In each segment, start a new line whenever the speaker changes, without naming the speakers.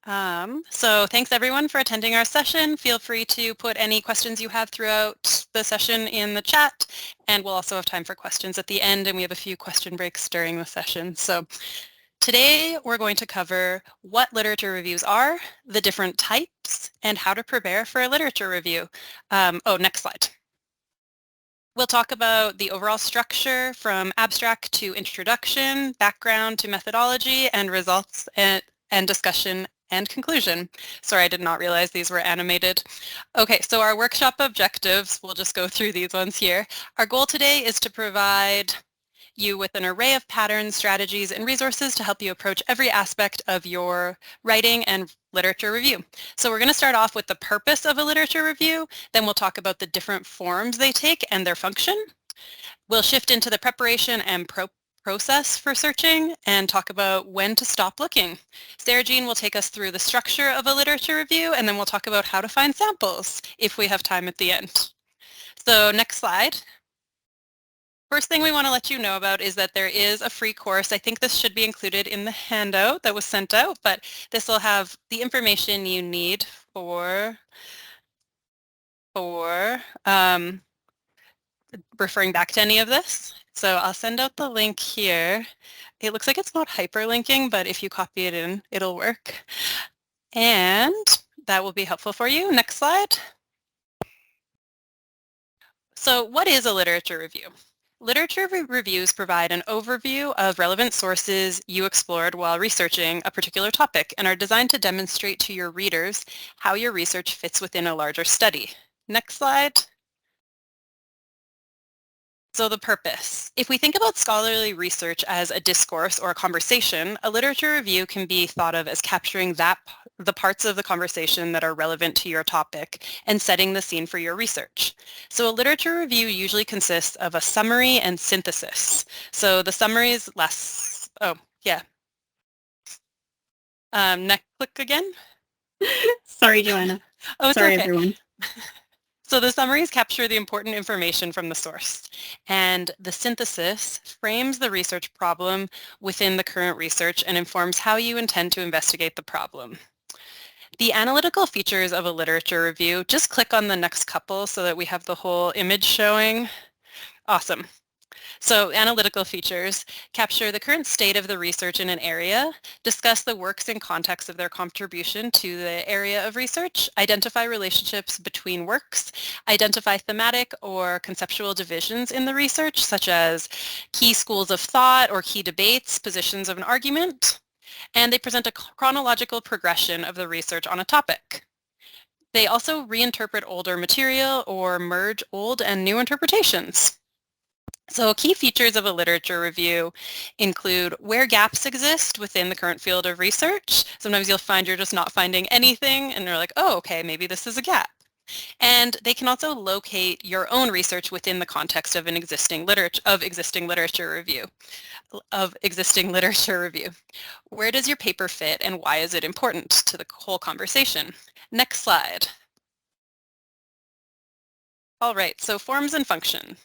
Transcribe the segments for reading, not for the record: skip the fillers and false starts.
So thanks everyone for attending our session. Feel free to put any questions you have throughout the session in the chat, and we'll also have time for questions at the end, and we have a few question breaks during the session. So today we're going to cover what literature reviews are, the different types, and how to prepare for a literature review. Next slide. We'll talk about the overall structure from abstract to introduction, background to methodology, and results and discussion and conclusion. Sorry, I did not realize these were animated. Okay, so our workshop objectives, we'll just go through these ones here. Our goal today is to provide you with an array of patterns, strategies, and resources to help you approach every aspect of your writing and literature review. So we're going to start off with the purpose of a literature review, then we'll talk about the different forms they take and their function. We'll shift into the preparation and process for searching and talk about when to stop looking. Sarah Jean will take us through the structure of a literature review, and then we'll talk about how to find samples if we have time at the end. So next slide. First thing we want to let you know about is that there is a free course. I think this should be included in the handout that was sent out, but this will have the information you need for referring back to any of this. So I'll send out the link here. It looks like it's not hyperlinking, but if you copy it in, it'll work. And that will be helpful for you. Next slide. So what is a literature review? Literature reviews provide an overview of relevant sources you explored while researching a particular topic and are designed to demonstrate to your readers how your research fits within a larger study. Next slide. So the purpose. If we think about scholarly research as a discourse or a conversation, a literature review can be thought of as capturing the parts of the conversation that are relevant to your topic and setting the scene for your research. So a literature review usually consists of a summary and synthesis. So the summary is less, next click again.
Sorry, Joanna.
Oh, it's
Sorry,
okay.
everyone.
So the summaries capture the important information from the source, and the synthesis frames the research problem within the current research and informs how you intend to investigate the problem. The analytical features of a literature review, just click on the next couple so that we have the whole image showing. Awesome. So analytical features capture the current state of the research in an area, discuss the works and context of their contribution to the area of research, identify relationships between works, identify thematic or conceptual divisions in the research, such as key schools of thought or key debates, positions of an argument, and they present a chronological progression of the research on a topic. They also reinterpret older material or merge old and new interpretations. So key features of a literature review include where gaps exist within the current field of research. Sometimes you'll find you're just not finding anything and you're like, oh, okay, maybe this is a gap. And they can also locate your own research within the context of existing literature review. Where does your paper fit and why is it important to the whole conversation? Next slide. All right, so forms and function.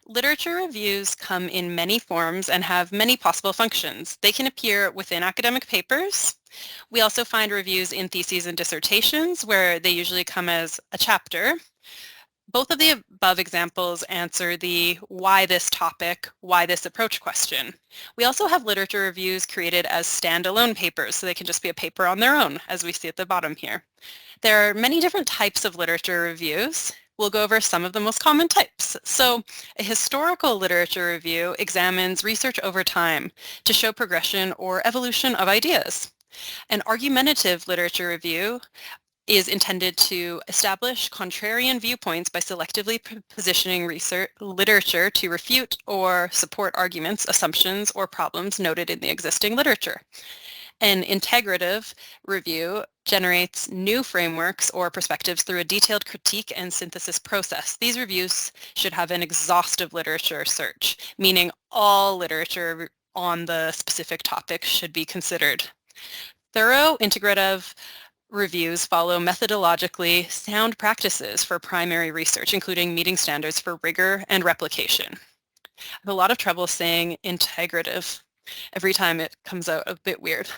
Literature reviews come in many forms and have many possible functions. They can appear within academic papers. We also find reviews in theses and dissertations where they usually come as a chapter. Both of the above examples answer the why this topic, why this approach question. We also have literature reviews created as standalone papers, so they can just be a paper on their own, as we see at the bottom here. There are many different types of literature reviews. We'll go over some of the most common types. So a historical literature review examines research over time to show progression or evolution of ideas. An argumentative literature review is intended to establish contrarian viewpoints by selectively positioning literature to refute or support arguments, assumptions, or problems noted in the existing literature. An integrative review generates new frameworks or perspectives through a detailed critique and synthesis process. These reviews should have an exhaustive literature search, meaning all literature on the specific topic should be considered. Thorough integrative reviews follow methodologically sound practices for primary research, including meeting standards for rigor and replication. I have a lot of trouble saying integrative. Every time it comes out a bit weird.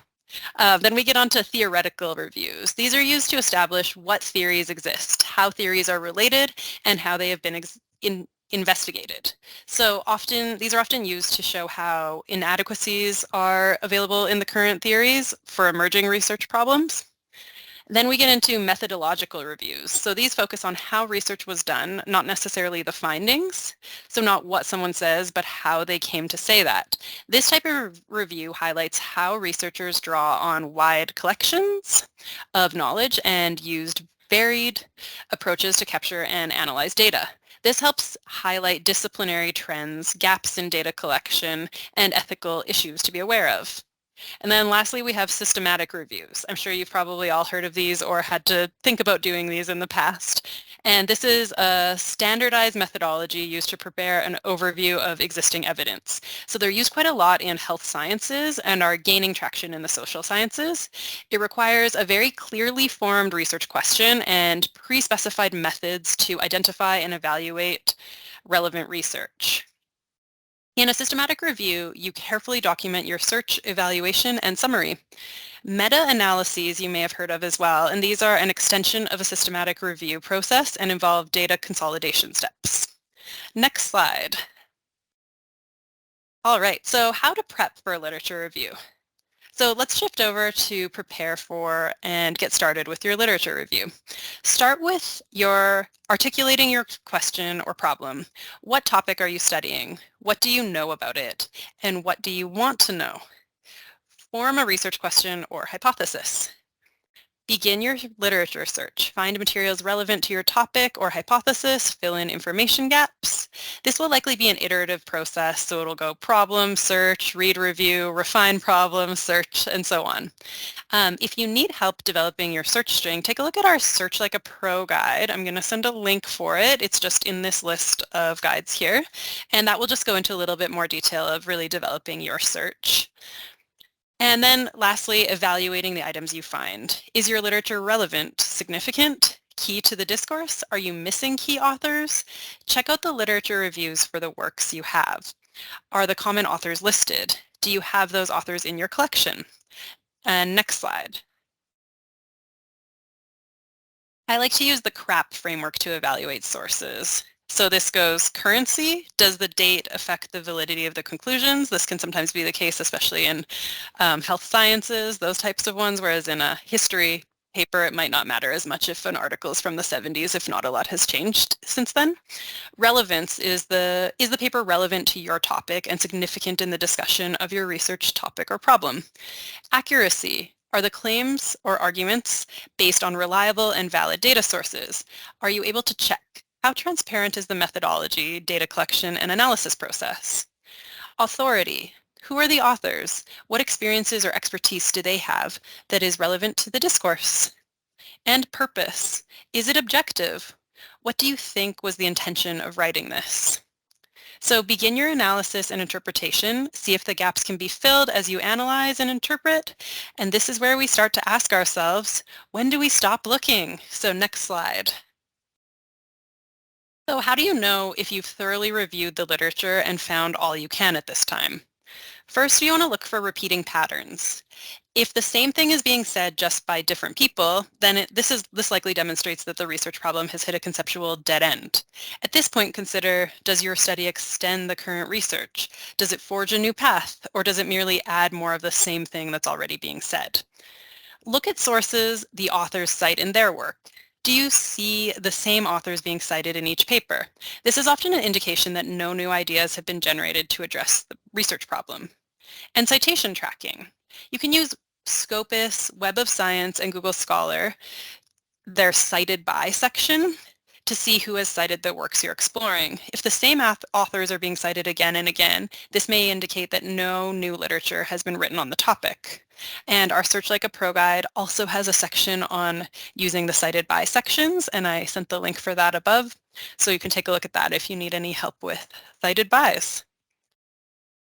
Then we get on to theoretical reviews. These are used to establish what theories exist, how theories are related, and how they have been investigated. So these are often used to show how inadequacies are available in the current theories for emerging research problems. Then we get into methodological reviews. So these focus on how research was done, not necessarily the findings. So not what someone says, but how they came to say that. This type of review highlights how researchers draw on wide collections of knowledge and used varied approaches to capture and analyze data. This helps highlight disciplinary trends, gaps in data collection, and ethical issues to be aware of. And then lastly, we have systematic reviews. I'm sure you've probably all heard of these or had to think about doing these in the past. And this is a standardized methodology used to prepare an overview of existing evidence. So they're used quite a lot in health sciences and are gaining traction in the social sciences. It requires a very clearly formed research question and pre-specified methods to identify and evaluate relevant research. In a systematic review, you carefully document your search, evaluation, and summary. Meta-analyses you may have heard of as well, and these are an extension of a systematic review process and involve data consolidation steps. Next slide. All right, so how to prep for a literature review. So let's shift over to prepare for and get started with your literature review. Start with articulating your question or problem. What topic are you studying? What do you know about it? And what do you want to know? Form a research question or hypothesis. Begin your literature search. Find materials relevant to your topic or hypothesis. Fill in information gaps. This will likely be an iterative process, so it'll go problem, search, read review, refine problem, search, and so on. If you need help developing your search string, take a look at our Search Like a Pro guide. I'm going to send a link for it. It's just in this list of guides here, and that will just go into a little bit more detail of really developing your search. And then lastly, evaluating the items you find. Is your literature relevant, significant, key to the discourse? Are you missing key authors? Check out the literature reviews for the works you have. Are the common authors listed? Do you have those authors in your collection? And next slide. I like to use the CRAP framework to evaluate sources. So this goes currency. Does the date affect the validity of the conclusions? This can sometimes be the case, especially in health sciences, those types of ones, whereas in a history paper, it might not matter as much if an article is from the 70s, if not a lot has changed since then. Relevance is the paper relevant to your topic and significant in the discussion of your research topic or problem? Accuracy. Are the claims or arguments based on reliable and valid data sources? Are you able to check? How transparent is the methodology, data collection, and analysis process? Authority. Who are the authors? What experiences or expertise do they have that is relevant to the discourse? And purpose. Is it objective? What do you think was the intention of writing this? So begin your analysis and interpretation. See if the gaps can be filled as you analyze and interpret. And this is where we start to ask ourselves, when do we stop looking? So next slide. So how do you know if you've thoroughly reviewed the literature and found all you can at this time? First, you want to look for repeating patterns. If the same thing is being said just by different people, then this likely demonstrates that the research problem has hit a conceptual dead end. At this point, consider, does your study extend the current research? Does it forge a new path, or does it merely add more of the same thing that's already being said? Look at sources the authors cite in their work. Do you see the same authors being cited in each paper? This is often an indication that no new ideas have been generated to address the research problem. And citation tracking. You can use Scopus, Web of Science, and Google Scholar, their cited by section, to see who has cited the works you're exploring. If the same authors are being cited again and again, this may indicate that no new literature has been written on the topic. And our Search Like a Pro guide also has a section on using the cited by sections, and I sent the link for that above, so you can take a look at that if you need any help with cited bys.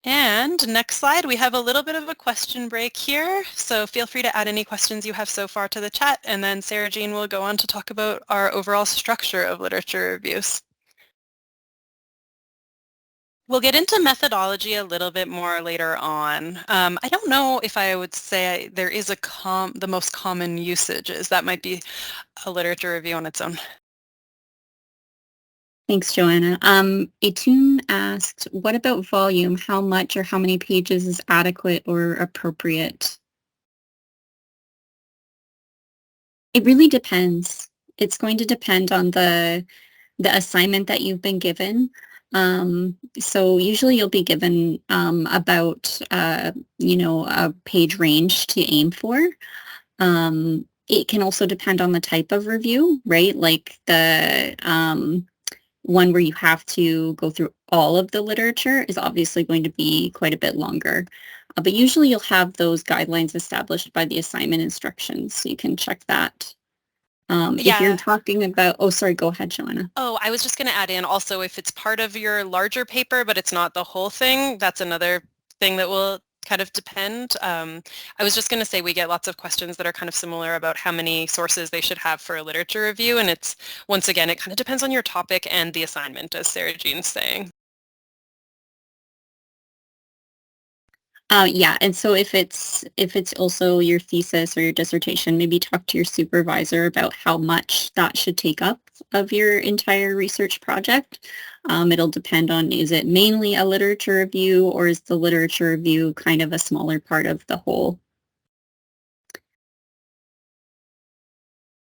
And next slide, we have a little bit of a question break here, so feel free to add any questions you have so far to the chat, and then Sarah Jean will go on to talk about our overall structure of literature reviews. We'll get into methodology a little bit more later on. I don't know if I would say there is the most common usages. That might be a literature review on its own.
Thanks, Joanna. Atune asked, what about volume? How much or how many pages is adequate or appropriate? It really depends. It's going to depend on the assignment that you've been given. So usually you'll be given about, a page range to aim for. It can also depend on the type of review, right? Like the one where you have to go through all of the literature is obviously going to be quite a bit longer. But usually you'll have those guidelines established by the assignment instructions, so you can check that. If you're
Yeah.
talking about, oh, sorry, go ahead, Joanna.
Oh, I was just going to add in also if it's part of your larger paper, but it's not the whole thing, that's another thing that will kind of depend. I was just going to say we get lots of questions that are kind of similar about how many sources they should have for a literature review. And it's, once again, it kind of depends on your topic and the assignment, as Sarah Jean's saying.
Yeah, and so if it's also your thesis or your dissertation, maybe talk to your supervisor about how much that should take up of your entire research project. It'll depend on, is it mainly a literature review or is the literature review kind of a smaller part of the whole?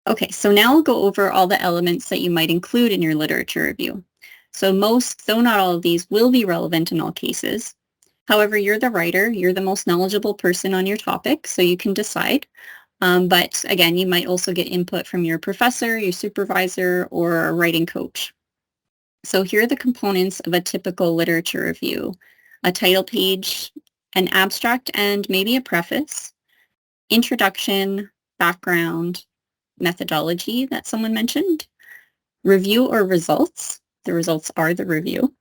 Okay, so now we'll go over all the elements that you might include in your literature review. So most, though not all of these, will be relevant in all cases. However, you're the writer, you're the most knowledgeable person on your topic, so you can decide. But again, you might also get input from your professor, your supervisor, or a writing coach. So here are the components of a typical literature review: a title page, an abstract, and maybe a preface, introduction, background, methodology that someone mentioned, review or results. The results are the review.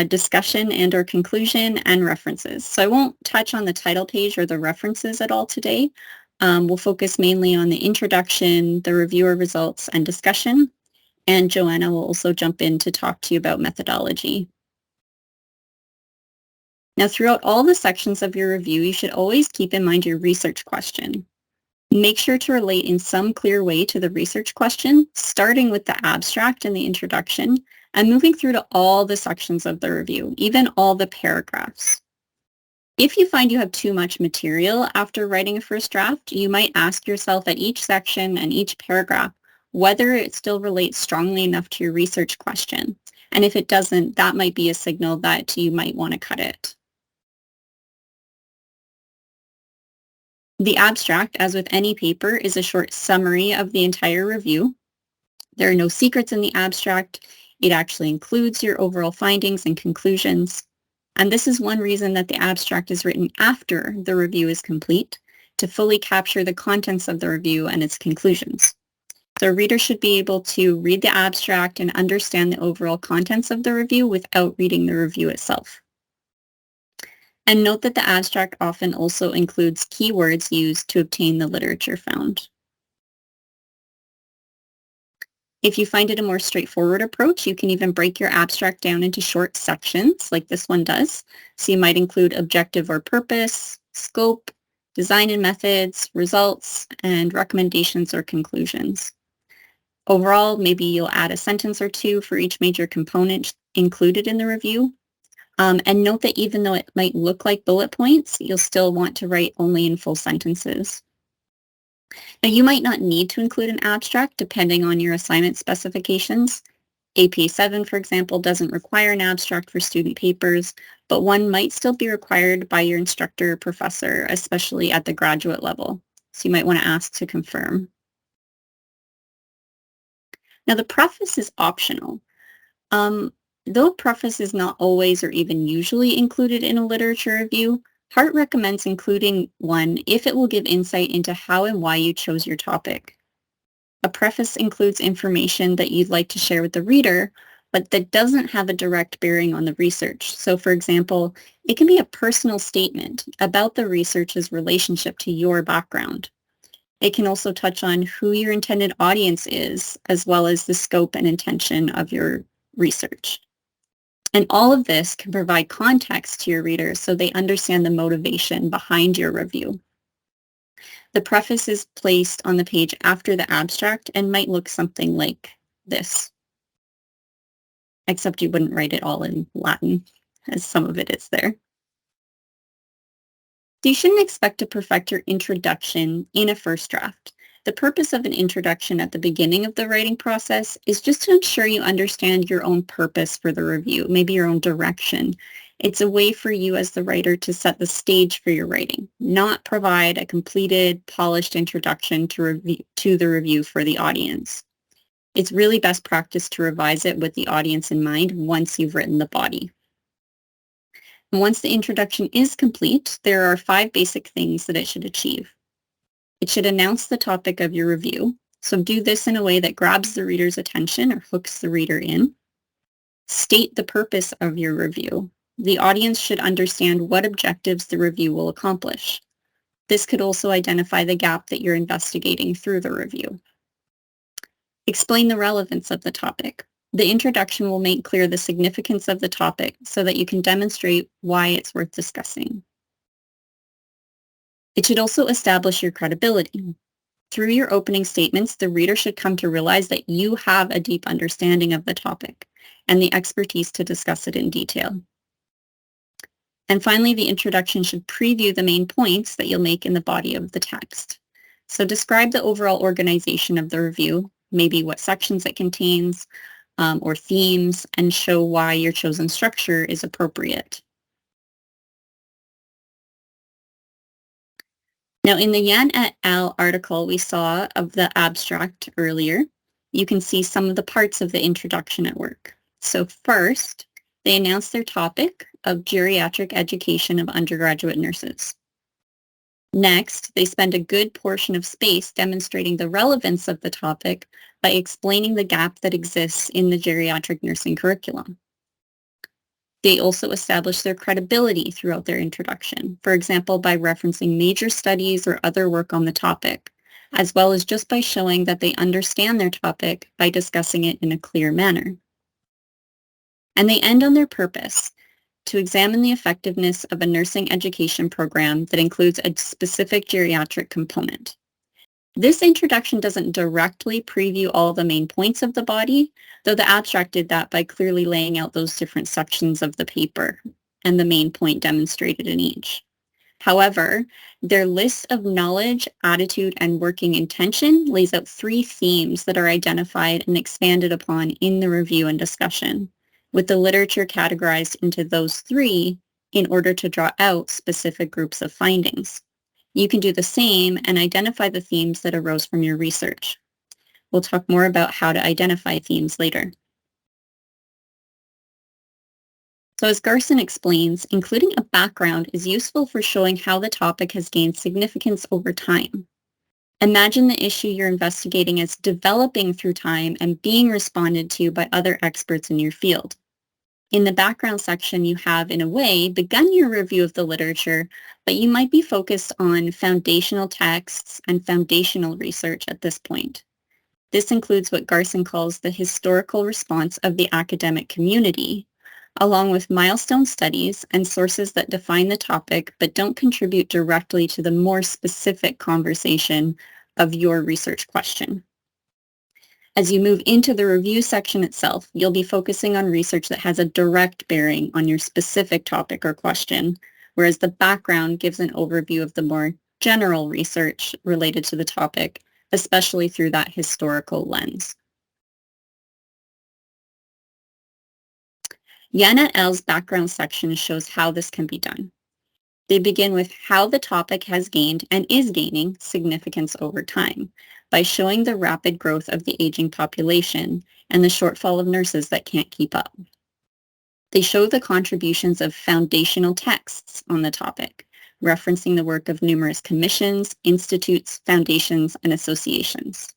Discussion and or conclusion, and references. So I won't touch on the title page or the references at all today. We'll focus mainly on the introduction, the reviewer results, and discussion. And Joanna will also jump in to talk to you about methodology. Now, throughout all the sections of your review, you should always keep in mind your research question. Make sure to relate in some clear way to the research question, starting with the abstract and the introduction, and moving through to all the sections of the review, even all the paragraphs. If you find you have too much material after writing a first draft, you might ask yourself at each section and each paragraph whether it still relates strongly enough to your research question. And if it doesn't, that might be a signal that you might want to cut it. The abstract, as with any paper, is a short summary of the entire review. There are no secrets in the abstract. It actually includes your overall findings and conclusions. And this is one reason that the abstract is written after the review is complete, to fully capture the contents of the review and its conclusions. So a reader should be able to read the abstract and understand the overall contents of the review without reading the review itself. And note that the abstract often also includes keywords used to obtain the literature found. If you find it a more straightforward approach, you can even break your abstract down into short sections like this one does. So you might include objective or purpose, scope, design and methods, results, and recommendations or conclusions. Overall, maybe you'll add a sentence or two for each major component included in the review. And note that even though it might look like bullet points, you'll still want to write only in full sentences. Now, you might not need to include an abstract depending on your assignment specifications. APA 7, for example, doesn't require an abstract for student papers, but one might still be required by your instructor or professor, especially at the graduate level. So you might want to ask to confirm. Now, the preface is optional. Though preface is not always or even usually included in a literature review, Hart recommends including one if it will give insight into how and why you chose your topic. A preface includes information that you'd like to share with the reader, but that doesn't have a direct bearing on the research. So for example, it can be a personal statement about the research's relationship to your background. It can also touch on who your intended audience is, as well as the scope and intention of your research. And all of this can provide context to your readers so they understand the motivation behind your review. The preface is placed on the page after the abstract and might look something like this, except you wouldn't write it all in Latin, as some of it is there. So you shouldn't expect to perfect your introduction in a first draft. The purpose of an introduction at the beginning of the writing process is just to ensure you understand your own purpose for the review, maybe your own direction. It's a way for you as the writer to set the stage for your writing, not provide a completed, polished introduction to the review for the audience. It's really best practice to revise it with the audience in mind once you've written the body. And once the introduction is complete, there are 5 basic things that it should achieve. It should announce the topic of your review. So do this in a way that grabs the reader's attention or hooks the reader in. State the purpose of your review. The audience should understand what objectives the review will accomplish. This could also identify the gap that you're investigating through the review. Explain the relevance of the topic. The introduction will make clear the significance of the topic so that you can demonstrate why it's worth discussing. It should also establish your credibility. Through your opening statements, the reader should come to realize that you have a deep understanding of the topic and the expertise to discuss it in detail. And finally, the introduction should preview the main points that you'll make in the body of the text. So describe the overall organization of the review, maybe what sections it contains, or themes, and show why your chosen structure is appropriate. Now, in the Yan et al. Article we saw of the abstract earlier, you can see some of the parts of the introduction at work. So first, they announce their topic of geriatric education of undergraduate nurses. Next, they spend a good portion of space demonstrating the relevance of the topic by explaining the gap that exists in the geriatric nursing curriculum. They also establish their credibility throughout their introduction, for example, by referencing major studies or other work on the topic, as well as just by showing that they understand their topic by discussing it in a clear manner. And they end on their purpose, to examine the effectiveness of a nursing education program that includes a specific geriatric component. This introduction doesn't directly preview all the main points of the body, though the abstract did that by clearly laying out those different sections of the paper and the main point demonstrated in each. However, their list of knowledge, attitude, and working intention lays out 3 themes that are identified and expanded upon in the review and discussion, with the literature categorized into those 3 in order to draw out specific groups of findings. You can do the same and identify the themes that arose from your research. We'll talk more about how to identify themes later. So as Garson explains, including a background is useful for showing how the topic has gained significance over time. Imagine the issue you're investigating as developing through time and being responded to by other experts in your field. In the background section, you have, in a way, begun your review of the literature, but you might be focused on foundational texts and foundational research at this point. This includes what Garson calls the historical response of the academic community, along with milestone studies and sources that define the topic but don't contribute directly to the more specific conversation of your research question. As you move into the review section itself, you'll be focusing on research that has a direct bearing on your specific topic or question, whereas the background gives an overview of the more general research related to the topic, especially through that historical lens. Yan et al.'s background section shows how this can be done. They begin with how the topic has gained and is gaining significance over time by showing the rapid growth of the aging population and the shortfall of nurses that can't keep up. They show the contributions of foundational texts on the topic, referencing the work of numerous commissions, institutes, foundations, and associations.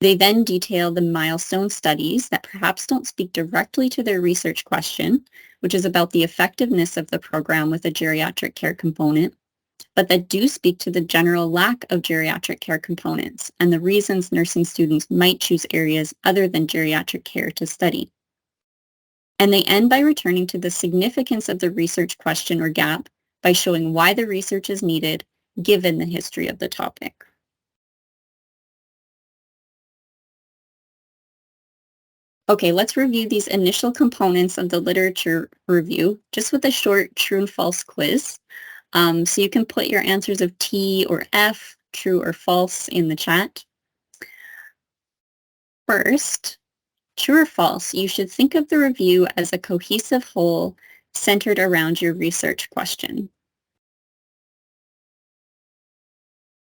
They then detail the milestone studies that perhaps don't speak directly to their research question, which is about the effectiveness of the program with a geriatric care component, but that do speak to the general lack of geriatric care components and the reasons nursing students might choose areas other than geriatric care to study. And they end by returning to the significance of the research question or gap by showing why the research is needed given the history of the topic. Okay, let's review these initial components of the literature review just with a short true and false quiz. So you can put your answers of T or F, true or false, in the chat. First, true or false, you should think of the review as a cohesive whole centered around your research question.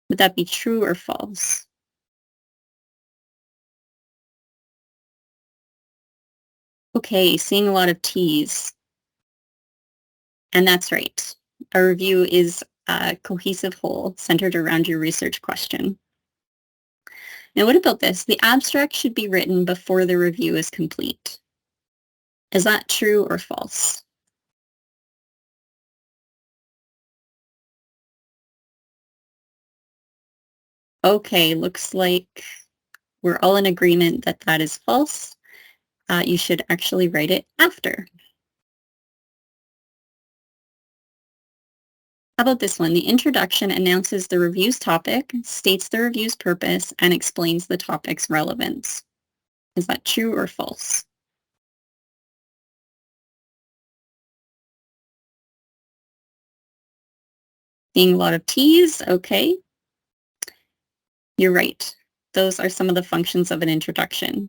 Would that be true or false? Okay, seeing a lot of T's. And that's right. A review is a cohesive whole centered around your research question. Now, what about this? The abstract should be written before the review is complete. Is that true or false? Okay, looks like we're all in agreement that that is false. You should actually write it after. How about this one? The introduction announces the review's topic, states the review's purpose, and explains the topic's relevance. Is that true or false? Seeing a lot of T's, okay. You're right. Those are some of the functions of an introduction.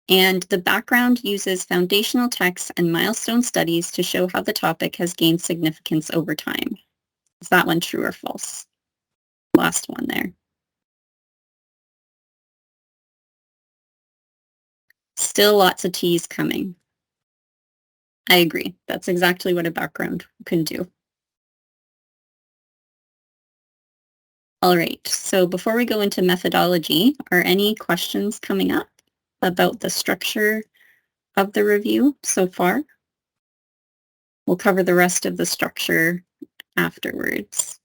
And the background uses foundational texts and milestone studies to show how the topic has gained significance over time. Is that one true or false? Last one there. Still lots of T's coming. I agree. That's exactly what a background can do. All right, so before we go into methodology, are any questions coming up about the structure of the review so far? We'll cover the rest of the structure afterwards.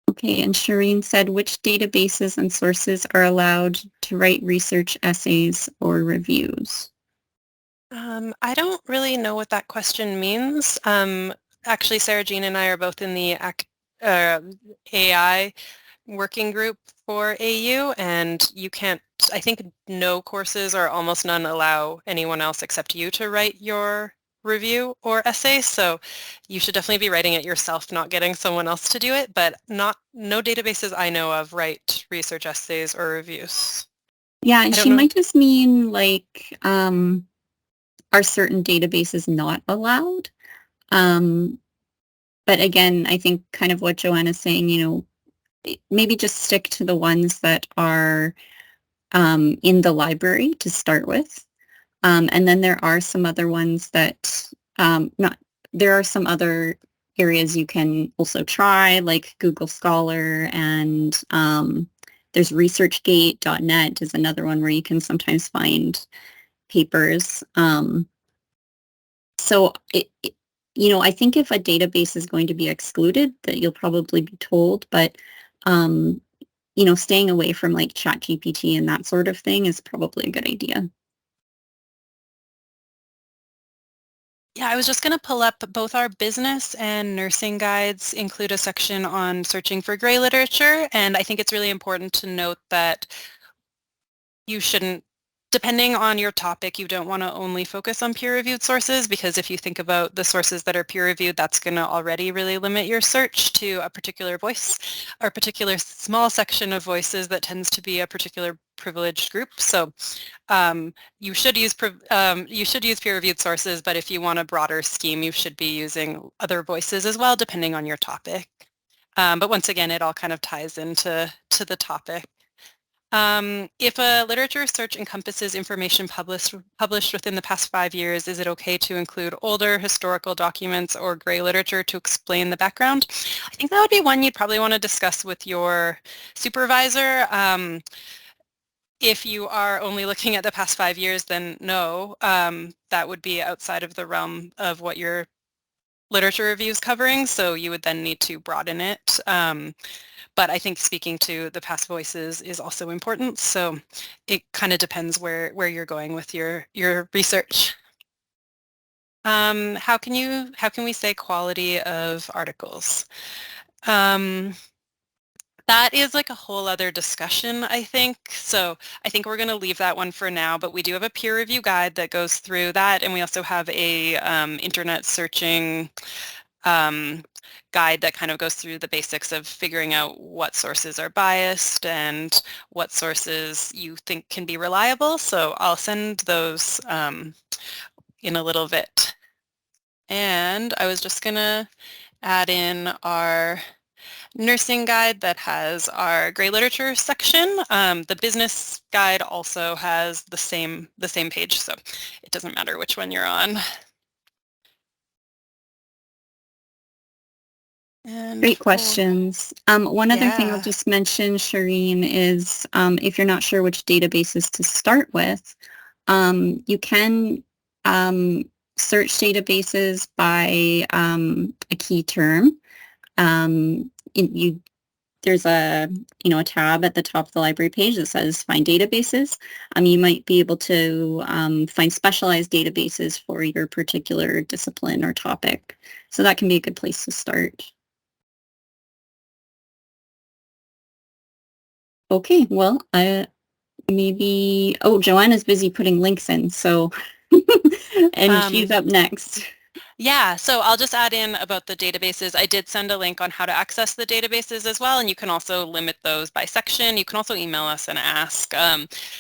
Okay, and Shireen said, which databases and sources are allowed to write research essays or reviews?
I don't really know what that question means. Actually, Sarah Jean and I are both in the AI working group for AU, and you can't, I think no courses or almost none allow anyone else except you to write your review or essay, so you should definitely be writing it yourself, not getting someone else to do it, but no databases I know of write research essays or reviews.
Yeah, and
I don't
she
know.
might just mean like, are certain databases not allowed? But again, I think kind of what Joanna's saying, maybe just stick to the ones that are in the library to start with. And then there are some other ones that there are some other areas you can also try, like Google Scholar, and there's researchgate.net is another one where you can sometimes find papers. So I think if a database is going to be excluded, that you'll probably be told, but staying away from like ChatGPT and that sort of thing is probably a good idea.
Yeah, I was just going to pull up both our business and nursing guides include a section on searching for gray literature, and I think it's really important to note that you shouldn't, depending on your topic, you don't want to only focus on peer-reviewed sources, because if you think about the sources that are peer-reviewed, that's going to already really limit your search to a particular voice or a particular small section of voices that tends to be a particular privileged group. So you should use peer-reviewed sources, but if you want a broader scheme, you should be using other voices as well, depending on your topic. But once again, it all kind of ties into the topic. If a literature search encompasses information published within the past 5 years, is it okay to include older historical documents or gray literature to explain the background? I think that would be one you'd probably want to discuss with your supervisor. If you are only looking at the past 5 years, then no, that would be outside of the realm of what your literature review is covering, so you would then need to broaden it. But I think speaking to the past voices is also important, so it kind of depends where you're going with your research. How can we say quality of articles? That is like a whole other discussion, I think. So I think we're going to leave that one for now, but we do have a peer review guide that goes through that, and we also have a internet searching guide that kind of goes through the basics of figuring out what sources are biased and what sources you think can be reliable. So I'll send those in a little bit. And I was just going to add in our nursing guide that has our gray literature section. The business guide also has the same page, so it doesn't matter which one you're on. And
Great questions. One other thing I'll
yeah.
just mention, Shireen, is if you're not sure which databases to start with, you can search databases by a key term. There's a tab at the top of the library page that says Find Databases. You might be able to find specialized databases for your particular discipline or topic. So that can be a good place to start. Okay, well, Joanna's busy putting links in, so and she's up next.
Yeah, so I'll just add in about the databases. I did send a link on how to access the databases as well, and you can also limit those by section. You can also email us and ask.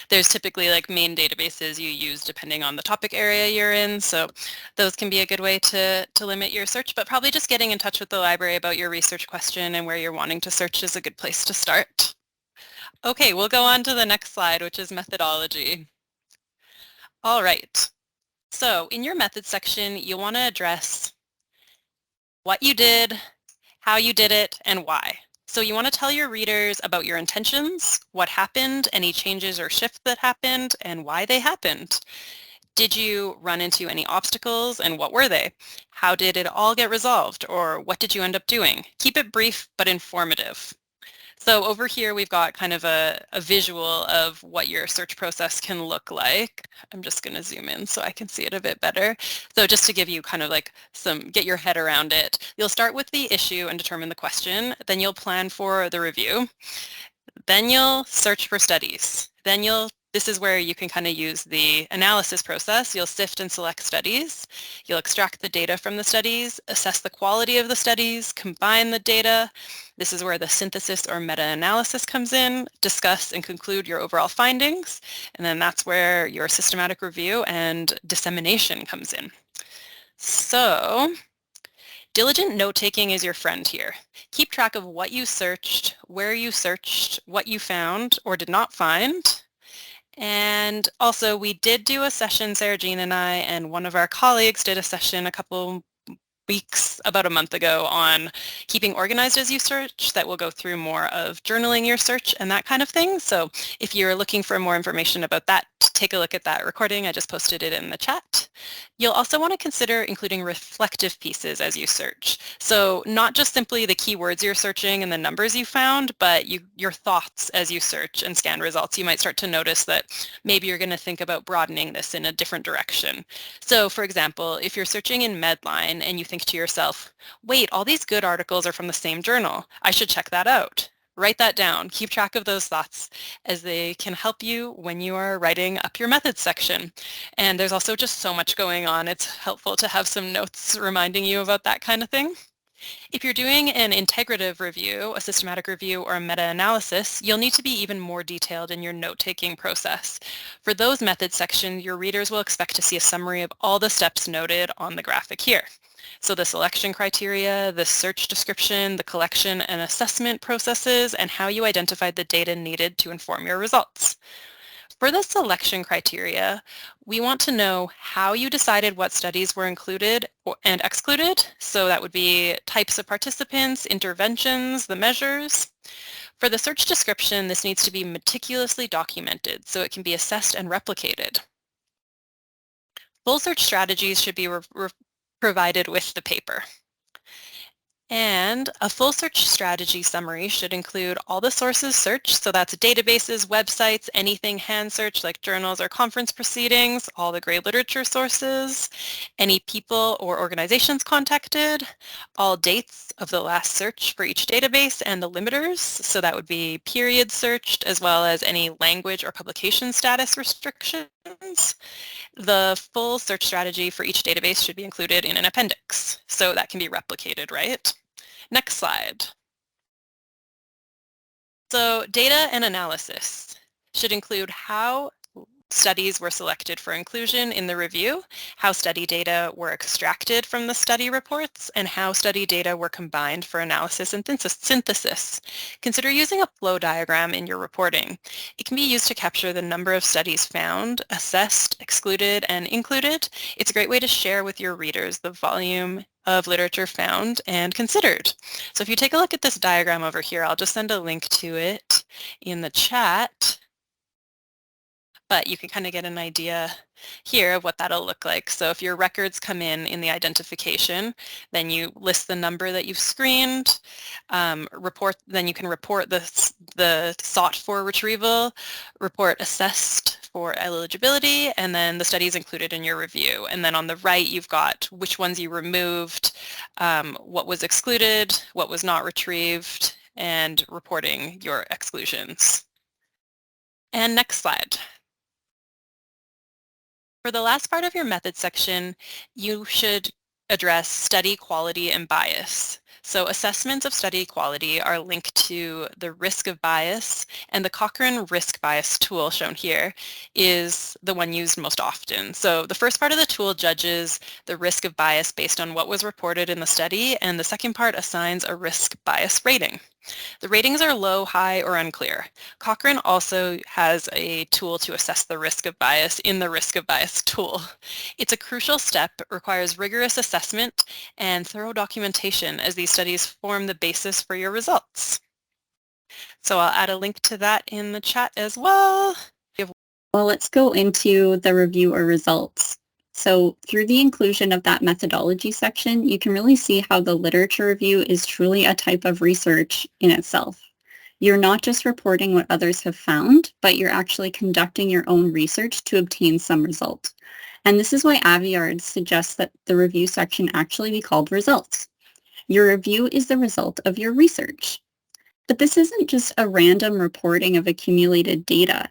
There's typically like main databases you use depending on the topic area you're in, so those can be a good way to limit your search, but probably just getting in touch with the library about your research question and where you're wanting to search is a good place to start. Okay, we'll go on to the next slide, which is methodology. All right. So in your methods section, you want to address what you did, how you did it, and why. So you want to tell your readers about your intentions, what happened, any changes or shifts that happened, and why they happened. Did you run into any obstacles, and what were they? How did it all get resolved, or what did you end up doing? Keep it brief but informative. So over here, we've got kind of a visual of what your search process can look like. I'm just going to zoom in so I can see it a bit better. So just to give you kind of like get your head around it, you'll start with the issue and determine the question. Then you'll plan for the review. Then you'll search for studies. This is where you can kind of use the analysis process. You'll sift and select studies. You'll extract the data from the studies, assess the quality of the studies, combine the data. This is where the synthesis or meta-analysis comes in, discuss and conclude your overall findings, and then that's where your systematic review and dissemination comes in. So, diligent note-taking is your friend here. Keep track of what you searched, where you searched, what you found or did not find. And also, we did do a session, Sarah Jean and I, and one of our colleagues did a session a couple weeks, about a month ago, on keeping organized as you search. That will go through more of journaling your search and that kind of thing. So if you're looking for more information about that, take a look at that recording. I just posted it in the chat. You'll also want to consider including reflective pieces as you search. So not just simply the keywords you're searching and the numbers you found, but your thoughts as you search and scan results. You might start to notice that maybe you're going to think about broadening this in a different direction. So for example, if you're searching in Medline and you think to yourself, wait, all these good articles are from the same journal. I should check that out. Write that down. Keep track of those thoughts as they can help you when you are writing up your methods section. And there's also just so much going on. It's helpful to have some notes reminding you about that kind of thing. If you're doing an integrative review, a systematic review, or a meta-analysis, you'll need to be even more detailed in your note-taking process. For those methods sections, your readers will expect to see a summary of all the steps noted on the graphic here. So the selection criteria, the search description, the collection and assessment processes, and how you identified the data needed to inform your results. For the selection criteria, we want to know how you decided what studies were included and excluded. So that would be types of participants, interventions, the measures. For the search description, this needs to be meticulously documented so it can be assessed and replicated. Full search strategies should be provided with the paper. And a full search strategy summary should include all the sources searched, so that's databases, websites, anything hand searched like journals or conference proceedings, all the grade literature sources, any people or organizations contacted, all dates of the last search for each database and the limiters, so that would be period searched as well as any language or publication status restrictions. The full search strategy for each database should be included in an appendix, so that can be replicated, right? Next slide. So data and analysis should include how studies were selected for inclusion in the review, how study data were extracted from the study reports, and how study data were combined for analysis and synthesis. Consider using a flow diagram in your reporting. It can be used to capture the number of studies found, assessed, excluded, and included. It's a great way to share with your readers the volume of literature found and considered. So if you take a look at this diagram over here, I'll just send a link to it in the chat. But you can kind of get an idea here of what that'll look like. So if your records come in the identification, then you list the number that you've screened, then you can report the sought for retrieval, report assessed for eligibility, and then the studies included in your review. And then on the right, you've got which ones you removed, what was excluded, what was not retrieved, and reporting your exclusions. And next slide. For the last part of your method section, you should address study quality and bias. So assessments of study quality are linked to the risk of bias, and the Cochrane risk bias tool shown here is the one used most often. So the first part of the tool judges the risk of bias based on what was reported in the study, and the second part assigns a risk bias rating. The ratings are low, high, or unclear. Cochrane also has a tool to assess the risk of bias in the risk of bias tool. It's a crucial step, requires rigorous assessment and thorough documentation as these studies form the basis for your results. So I'll add a link to that in the chat as well.
Well, let's go into the review or results. So through the inclusion of that methodology section, you can really see how the literature review is truly a type of research in itself. You're not just reporting what others have found, but you're actually conducting your own research to obtain some result. And this is why Aviard suggests that the review section actually be called results. Your review is the result of your research. But this isn't just a random reporting of accumulated data.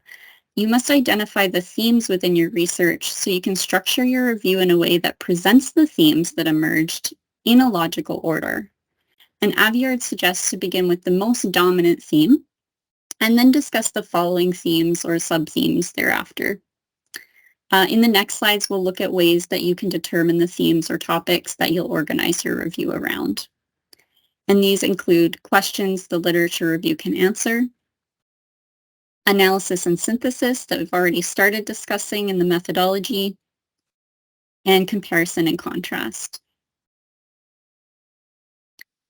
You must identify the themes within your research so you can structure your review in a way that presents the themes that emerged in a logical order. And Aviard suggests to begin with the most dominant theme and then discuss the following themes or sub-themes thereafter. In the next slides, we'll look at ways that you can determine the themes or topics that you'll organize your review around. And these include questions the literature review can answer, analysis and synthesis that we've already started discussing in the methodology, and comparison and contrast.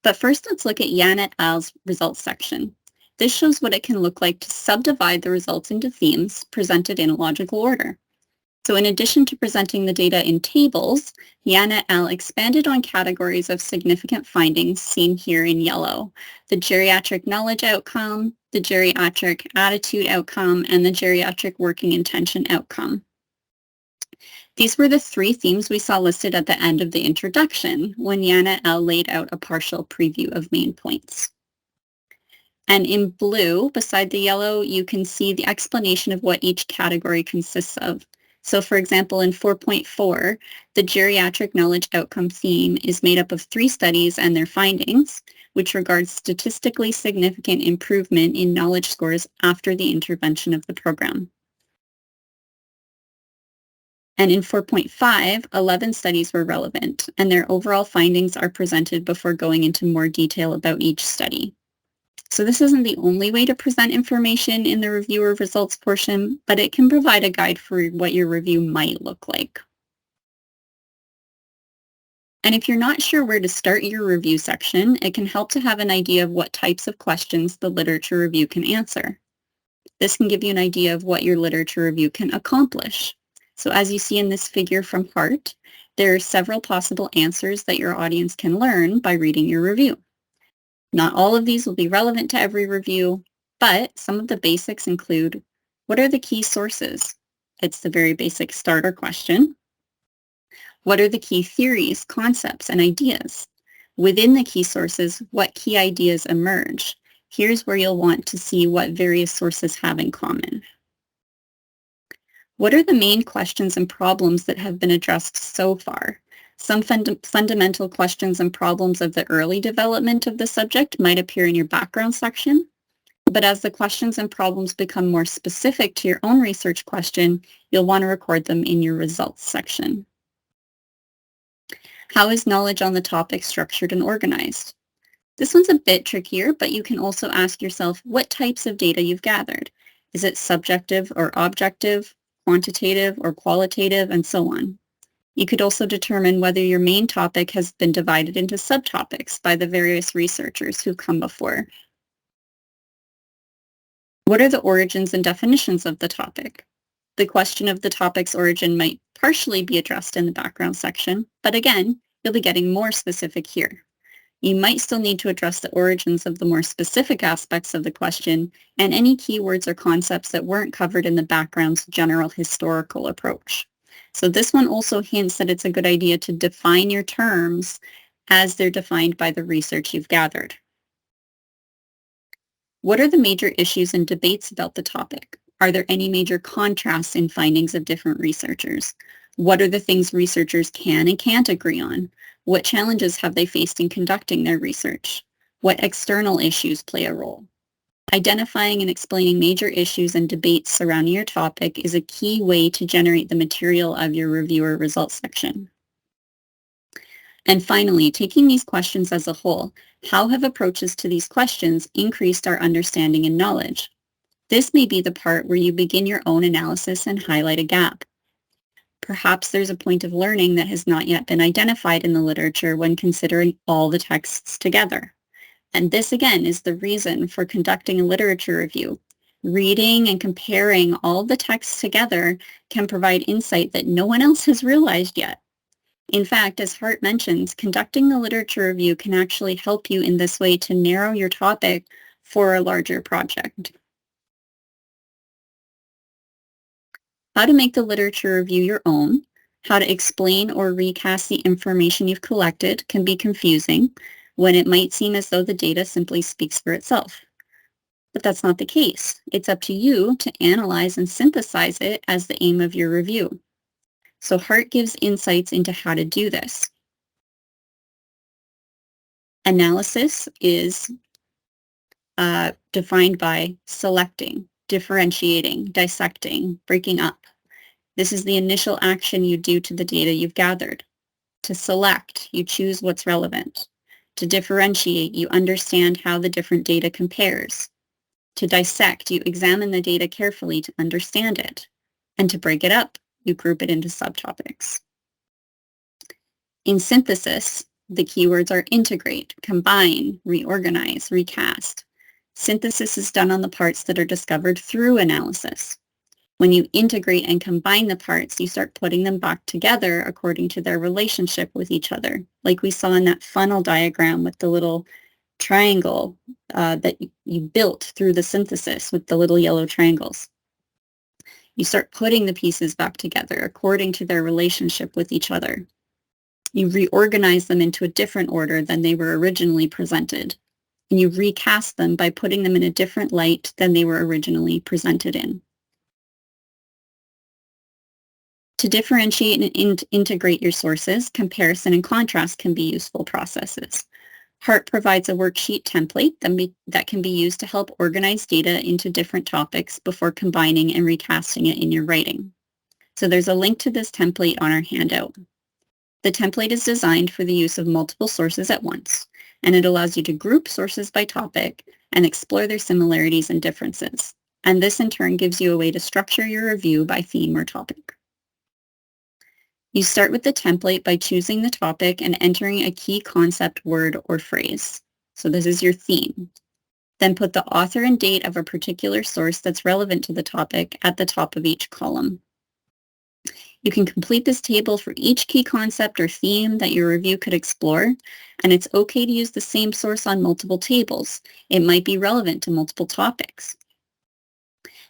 But first, let's look at Yan et al.'s results section. This shows what it can look like to subdivide the results into themes presented in a logical order. So in addition to presenting the data in tables, Yan et al. Expanded on categories of significant findings seen here in yellow: the geriatric knowledge outcome, the geriatric attitude outcome, and the geriatric working intention outcome. These were the three themes we saw listed at the end of the introduction when Yan et al. Laid out a partial preview of main points. And in blue, beside the yellow, you can see the explanation of what each category consists of. So for example, in 4.4, the geriatric knowledge outcome theme is made up of 3 studies and their findings, which regards statistically significant improvement in knowledge scores after the intervention of the program. And in 4.5, 11 studies were relevant, and their overall findings are presented before going into more detail about each study. So this isn't the only way to present information in the reviewer results portion, but it can provide a guide for what your review might look like. And if you're not sure where to start your review section, it can help to have an idea of what types of questions the literature review can answer. This can give you an idea of what your literature review can accomplish. So as you see in this figure from Hart, There are several possible answers that your audience can learn by reading your review. Not all of these will be relevant to every review, but some of the basics include, what are the key sources? It's the very basic starter question. What are the key theories, concepts, and ideas? Within the key sources, what key ideas emerge? Here's where you'll want to see what various sources have in common. What are the main questions and problems that have been addressed so far? Some fundamental questions and problems of the early development of the subject might appear in your background section, but as the questions and problems become more specific to your own research question, you'll want to record them in your results section. How is knowledge on the topic structured and organized? This one's a bit trickier, but you can also ask yourself what types of data you've gathered. Is it subjective or objective, quantitative or qualitative, and so on. You could also determine whether your main topic has been divided into subtopics by the various researchers who've come before. What are the origins and definitions of the topic? The question of the topic's origin might partially be addressed in the background section, but again, you'll be getting more specific here. You might still need to address the origins of the more specific aspects of the question and any keywords or concepts that weren't covered in the background's general historical approach. So this one also hints that it's a good idea to define your terms as they're defined by the research you've gathered. What are the major issues and debates about the topic? Are there any major contrasts in findings of different researchers? What are the things researchers can and can't agree on? What challenges have they faced in conducting their research? What external issues play a role? Identifying and explaining major issues and debates surrounding your topic is a key way to generate the material of your reviewer results section. And finally, taking these questions as a whole, how have approaches to these questions increased our understanding and knowledge? This may be the part where you begin your own analysis and highlight a gap. Perhaps there's a point of learning that has not yet been identified in the literature when considering all the texts together. And this, again, is the reason for conducting a literature review. Reading and comparing all the texts together can provide insight that no one else has realized yet. In fact, as Hart mentions, conducting the literature review can actually help you in this way to narrow your topic for a larger project. How to make the literature review your own, how to explain or recast the information you've collected can be confusing when it might seem as though the data simply speaks for itself. But that's not the case. It's up to you to analyze and synthesize it as the aim of your review. So Hart gives insights into how to do this. Analysis is defined by selecting, differentiating, dissecting, breaking up. This is the initial action you do to the data you've gathered. To select, you choose what's relevant. To differentiate, you understand how the different data compares. To dissect, you examine the data carefully to understand it. And to break it up, you group it into subtopics. In synthesis, the keywords are integrate, combine, reorganize, recast. Synthesis is done on the parts that are discovered through analysis. When you integrate and combine the parts, you start putting them back together according to their relationship with each other, like we saw in that funnel diagram with the little triangle that you built through the synthesis with the little yellow triangles. You start putting the pieces back together according to their relationship with each other. You reorganize them into a different order than they were originally presented, and you recast them by putting them in a different light than they were originally presented in. To differentiate and integrate your sources, comparison and contrast can be useful processes. Hart provides a worksheet template that can be used to help organize data into different topics before combining and recasting it in your writing. So there's a link to this template on our handout. The template is designed for the use of multiple sources at once, and it allows you to group sources by topic and explore their similarities and differences. And this in turn gives you a way to structure your review by theme or topic. You start with the template by choosing the topic and entering a key concept, word, or phrase. So this is your theme. Then put the author and date of a particular source that's relevant to the topic at the top of each column. You can complete this table for each key concept or theme that your review could explore, and it's okay to use the same source on multiple tables. It might be relevant to multiple topics.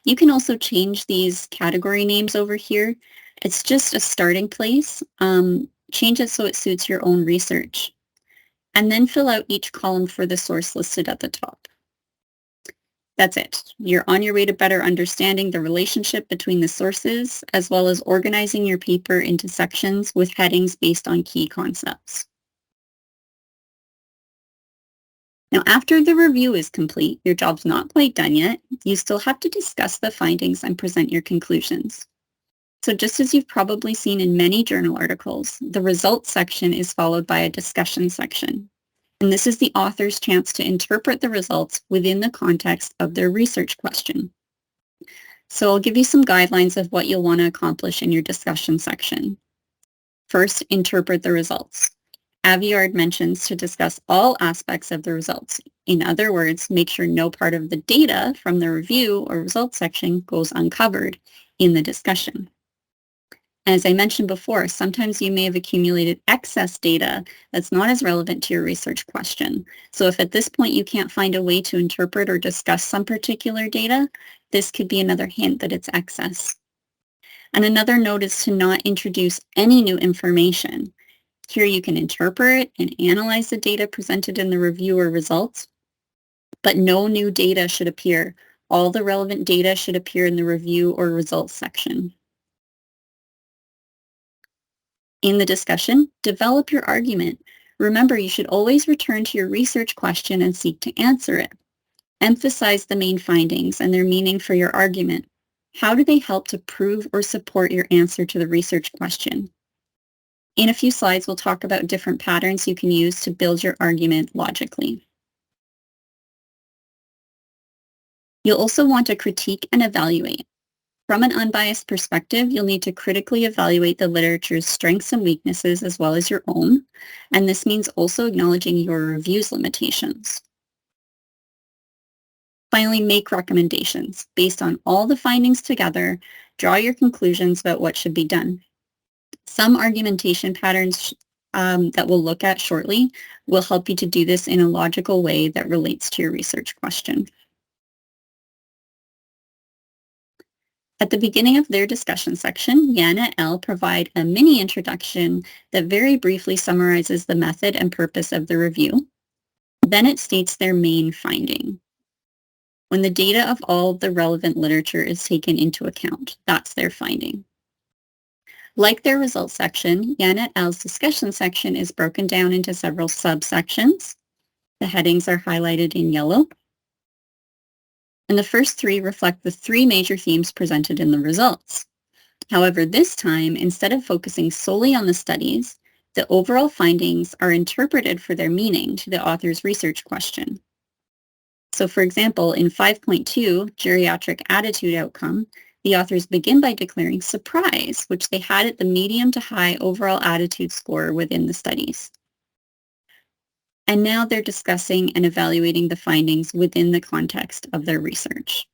You can also change these category names over here. It's just a starting place. Change it so it suits your own research. And then fill out each column for the source listed at the top. That's it. You're on your way to better understanding the relationship between the sources, as well as organizing your paper into sections with headings based on key concepts. Now, after the review is complete, your job's not quite done yet. You still have to discuss the findings and present your conclusions. So just as you've probably seen in many journal articles, the results section is followed by a discussion section. And this is the author's chance to interpret the results within the context of their research question. So I'll give you some guidelines of what you'll want to accomplish in your discussion section. First, interpret the results. Aviard mentions to discuss all aspects of the results. In other words, make sure no part of the data from the review or results section goes uncovered in the discussion. As I mentioned before, sometimes you may have accumulated excess data that's not as relevant to your research question. So if at this point you can't find a way to interpret or discuss some particular data, this could be another hint that it's excess. And another note is to not introduce any new information. Here you can interpret and analyze the data presented in the review or results, but no new data should appear. All the relevant data should appear in the review or results section. In the discussion, develop your argument. Remember, you should always return to your research question and seek to answer it. Emphasize the main findings and their meaning for your argument. How do they help to prove or support your answer to the research question? In a few slides, we'll talk about different patterns you can use to build your argument logically. You'll also want to critique and evaluate. From an unbiased perspective, you'll need to critically evaluate the literature's strengths and weaknesses as well as your own, and this means also acknowledging your review's limitations. Finally, make recommendations. Based on all the findings together, draw your conclusions about what should be done. Some argumentation patterns that we'll look at shortly will help you to do this in a logical way that relates to your research question. At the beginning of their discussion section, Yan et al. Provide a mini introduction that very briefly summarizes the method and purpose of the review. Then it states their main finding. When the data of all the relevant literature is taken into account, that's their finding. Like their results section, Yan et al.'s discussion section is broken down into several subsections. The headings are highlighted in yellow. And the first three reflect the three major themes presented in the results. However, this time, instead of focusing solely on the studies, the overall findings are interpreted for their meaning to the author's research question. So for example, in 5.2, geriatric attitude outcome, the authors begin by declaring surprise, which they had at the medium to high overall attitude score within the studies. And now they're discussing and evaluating the findings within the context of their research.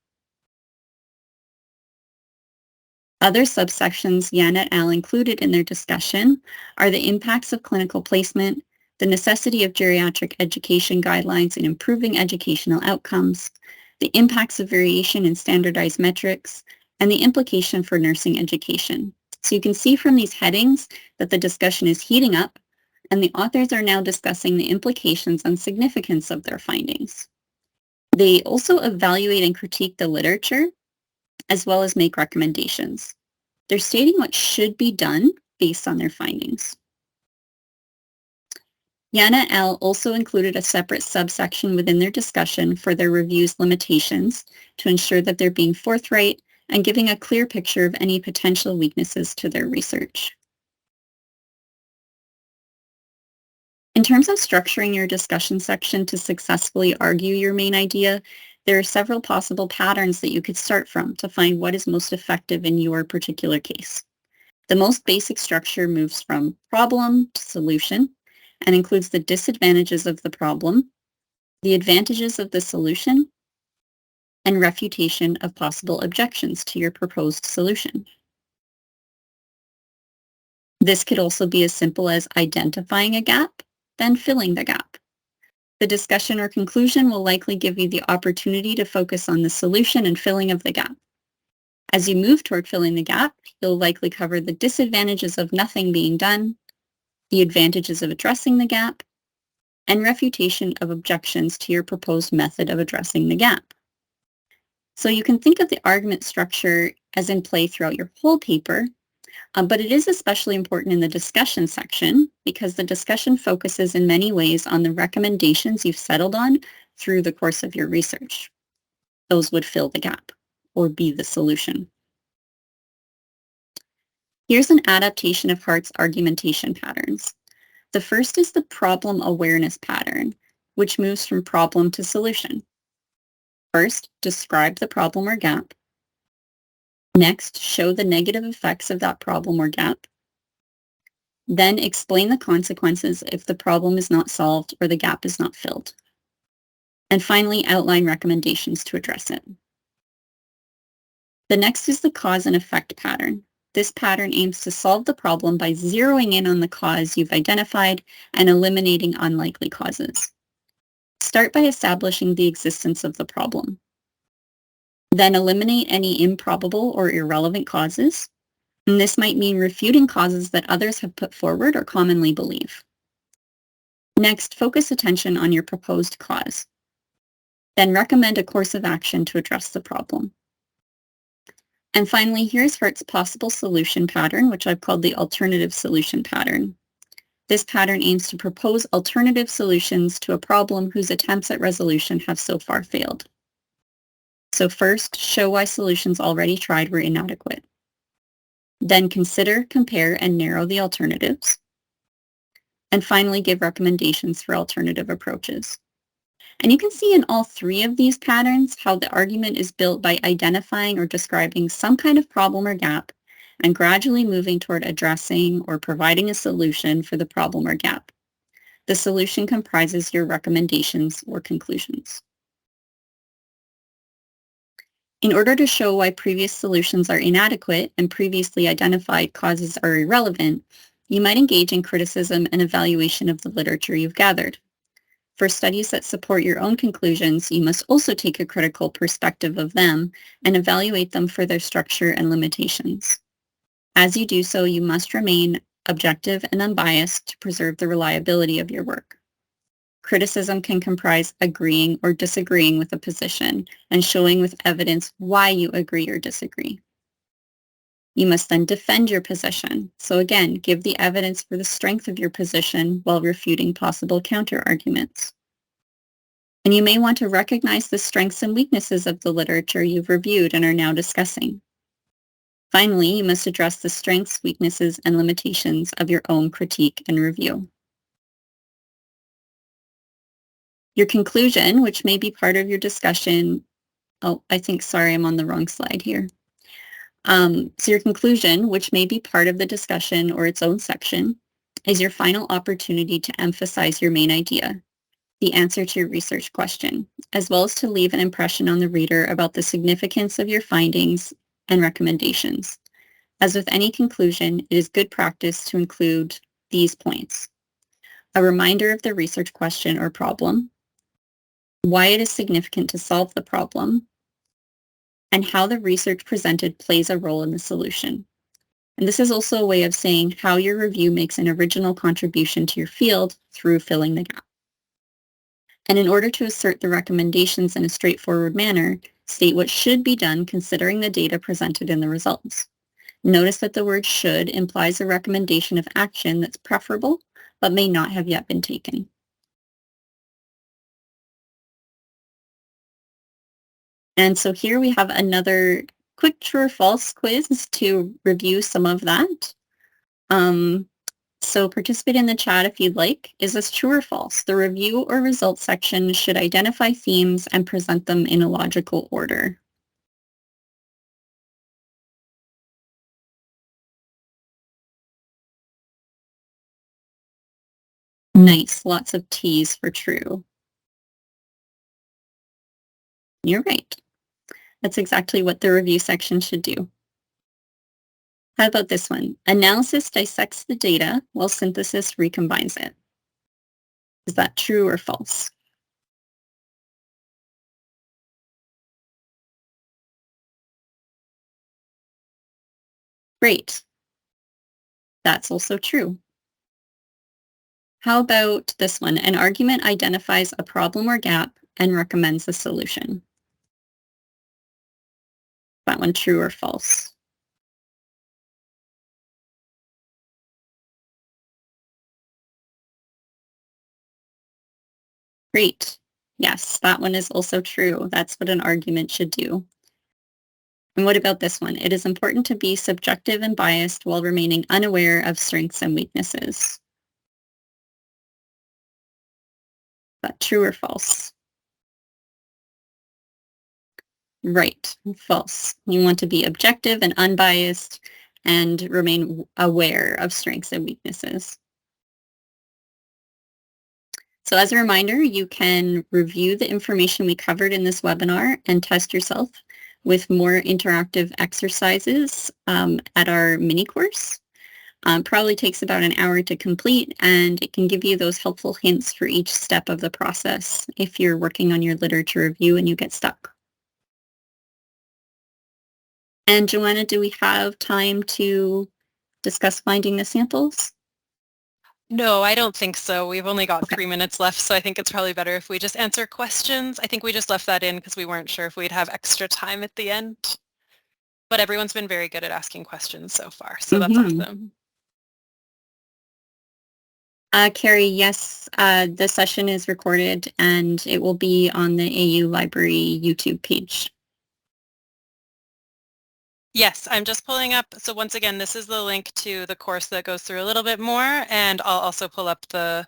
Other subsections Yan et al. Included in their discussion are the impacts of clinical placement, the necessity of geriatric education guidelines in improving educational outcomes, the impacts of variation in standardized metrics, and the implication for nursing education. So you can see from these headings that the discussion is heating up, and the authors are now discussing the implications and significance of their findings. They also evaluate and critique the literature, as well as make recommendations. They're stating what should be done based on their findings. Yan et al. Also included a separate subsection within their discussion for their review's limitations to ensure that they're being forthright and giving a clear picture of any potential weaknesses to their research. In terms of structuring your discussion section to successfully argue your main idea, there are several possible patterns that you could start from to find what is most effective in your particular case. The most basic structure moves from problem to solution and includes the disadvantages of the problem, the advantages of the solution, and refutation of possible objections to your proposed solution. This could also be as simple as identifying a gap, then filling the gap. The discussion or conclusion will likely give you the opportunity to focus on the solution and filling of the gap. As you move toward filling the gap, you'll likely cover the disadvantages of nothing being done, the advantages of addressing the gap, and refutation of objections to your proposed method of addressing the gap. So you can think of the argument structure as in play throughout your whole paper, but it is especially important in the discussion section because the discussion focuses in many ways on the recommendations you've settled on through the course of your research. Those would fill the gap or be the solution. Here's an adaptation of Hart's argumentation patterns. The first is the problem awareness pattern, which moves from problem to solution. First, describe the problem or gap. Next, show the negative effects of that problem or gap. Then explain the consequences if the problem is not solved or the gap is not filled. And finally, outline recommendations to address it. The next is the cause and effect pattern. This pattern aims to solve the problem by zeroing in on the cause you've identified and eliminating unlikely causes. Start by establishing the existence of the problem. Then eliminate any improbable or irrelevant causes. And this might mean refuting causes that others have put forward or commonly believe. Next, focus attention on your proposed cause. Then recommend a course of action to address the problem. And finally, here's Hart's possible solution pattern, which I've called the alternative solution pattern. This pattern aims to propose alternative solutions to a problem whose attempts at resolution have so far failed. So first, show why solutions already tried were inadequate. Then consider, compare, and narrow the alternatives. And finally, give recommendations for alternative approaches. And you can see in all three of these patterns how the argument is built by identifying or describing some kind of problem or gap and gradually moving toward addressing or providing a solution for the problem or gap. The solution comprises your recommendations or conclusions. In order to show why previous solutions are inadequate and previously identified causes are irrelevant, you might engage in criticism and evaluation of the literature you've gathered. For studies that support your own conclusions, you must also take a critical perspective of them and evaluate them for their structure and limitations. As you do so, you must remain objective and unbiased to preserve the reliability of your work. Criticism can comprise agreeing or disagreeing with a position and showing with evidence why you agree or disagree. You must then defend your position. So again, give the evidence for the strength of your position while refuting possible counter-arguments. And you may want to recognize the strengths and weaknesses of the literature you've reviewed and are now discussing. Finally, you must address the strengths, weaknesses, and limitations of your own critique and review. Your conclusion, which may be part of your discussion, I'm on the wrong slide here. So your conclusion, which may be part of the discussion or its own section, is your final opportunity to emphasize your main idea, the answer to your research question, as well as to leave an impression on the reader about the significance of your findings and recommendations. As with any conclusion, it is good practice to include these points: a reminder of the research question or problem, why it is significant to solve the problem, and how the research presented plays a role in the solution. And this is also a way of saying how your review makes an original contribution to your field through filling the gap. And in order to assert the recommendations in a straightforward manner, state what should be done considering the data presented in the results. Notice that the word should implies a recommendation of action that's preferable, but may not have yet been taken. And so here we have another quick true or false quiz to review some of that. So participate in the chat if you'd like. Is this true or false? The review or results section should identify themes and present them in a logical order. Nice, lots of T's for true. You're right. That's exactly what the review section should do. How about this one? Analysis dissects the data while synthesis recombines it. Is that true or false? Great. That's also true. How about this one? An argument identifies a problem or gap and recommends a solution. That one true or false? Great. Yes, that one is also true. That's what an argument should do. And what about this one? It is important to be subjective and biased while remaining unaware of strengths and weaknesses. Is that true or false? Right, false. You want to be objective and unbiased and remain aware of strengths and weaknesses. So as a reminder, you can review the information we covered in this webinar and test yourself with more interactive exercises at our mini course. Probably takes about an hour to complete, and it can give you those helpful hints for each step of the process if you're working on your literature review and you get stuck. And Joanna, do we have time to discuss finding the samples?
No, I don't think so. We've only got
Okay.
3 minutes left, so I think it's probably better if we just answer questions. I think we just left that in because we weren't sure if we'd have extra time at the end. But everyone's been very good at asking questions so far, so that's awesome.
Carrie, yes, the session is recorded and it will be on the AU Library YouTube page.
Yes, I'm just pulling up. So once again, this is the link to the course that goes through a little bit more, and I'll also pull up the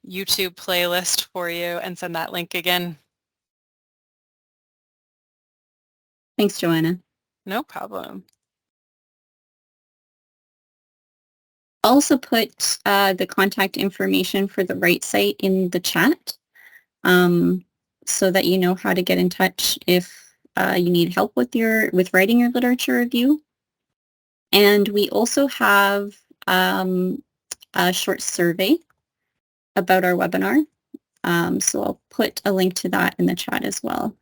YouTube playlist for you and send that link again.
Thanks, Joanna.
No problem.
Also put the contact information for the right site in the chat so that you know how to get in touch if you need help with writing your literature review. And we also have a short survey about our webinar. So I'll put a link to that in the chat as well.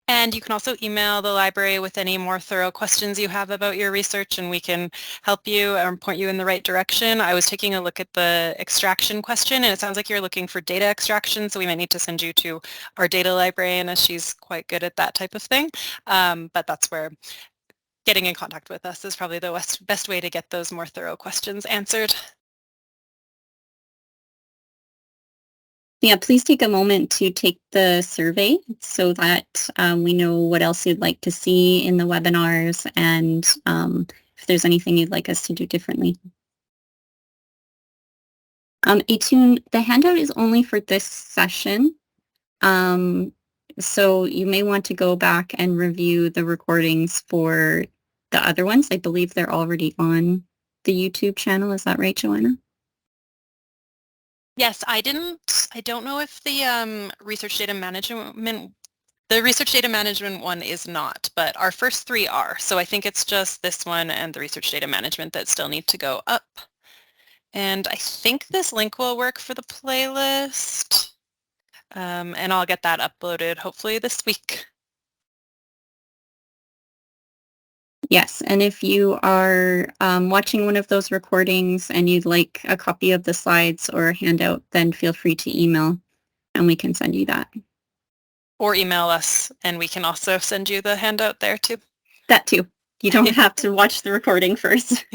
And you can also email the library with any more thorough questions you have about your research, and we can help you or point you in the right direction. I was taking a look at the extraction question, and it sounds like you're looking for data extraction, so we might need to send you to our data librarian, as she's quite good at that type of thing. But that's where getting in contact with us is probably the best way to get those more thorough questions answered.
Yeah, please take a moment to take the survey so that we know what else you'd like to see in the webinars and if there's anything you'd like us to do differently. Atune, the handout is only for this session. So you may want to go back and review the recordings for the other ones. I believe they're already on the YouTube channel. Is that right, Joanna?
Yes, I don't know if the research data management one is not, but our first 3 are. So I think it's just this one and the research data management that still need to go up. And I think this link will work for the playlist. And I'll get that uploaded hopefully this week.
Yes, and if you are watching one of those recordings and you'd like a copy of the slides or a handout, then feel free to email and we can send you that.
Or email us and we can also send you the handout there too.
That too. You don't have to watch the recording first.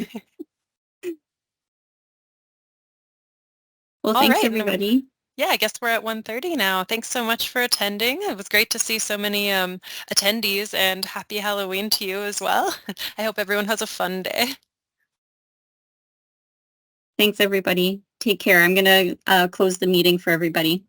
Well, thanks everybody.
Yeah, I guess we're at 1:30 now. Thanks so much for attending. It was great to see so many attendees, and happy Halloween to you as well. I hope everyone has a fun day.
Thanks everybody. Take care. I'm going to close the meeting for everybody.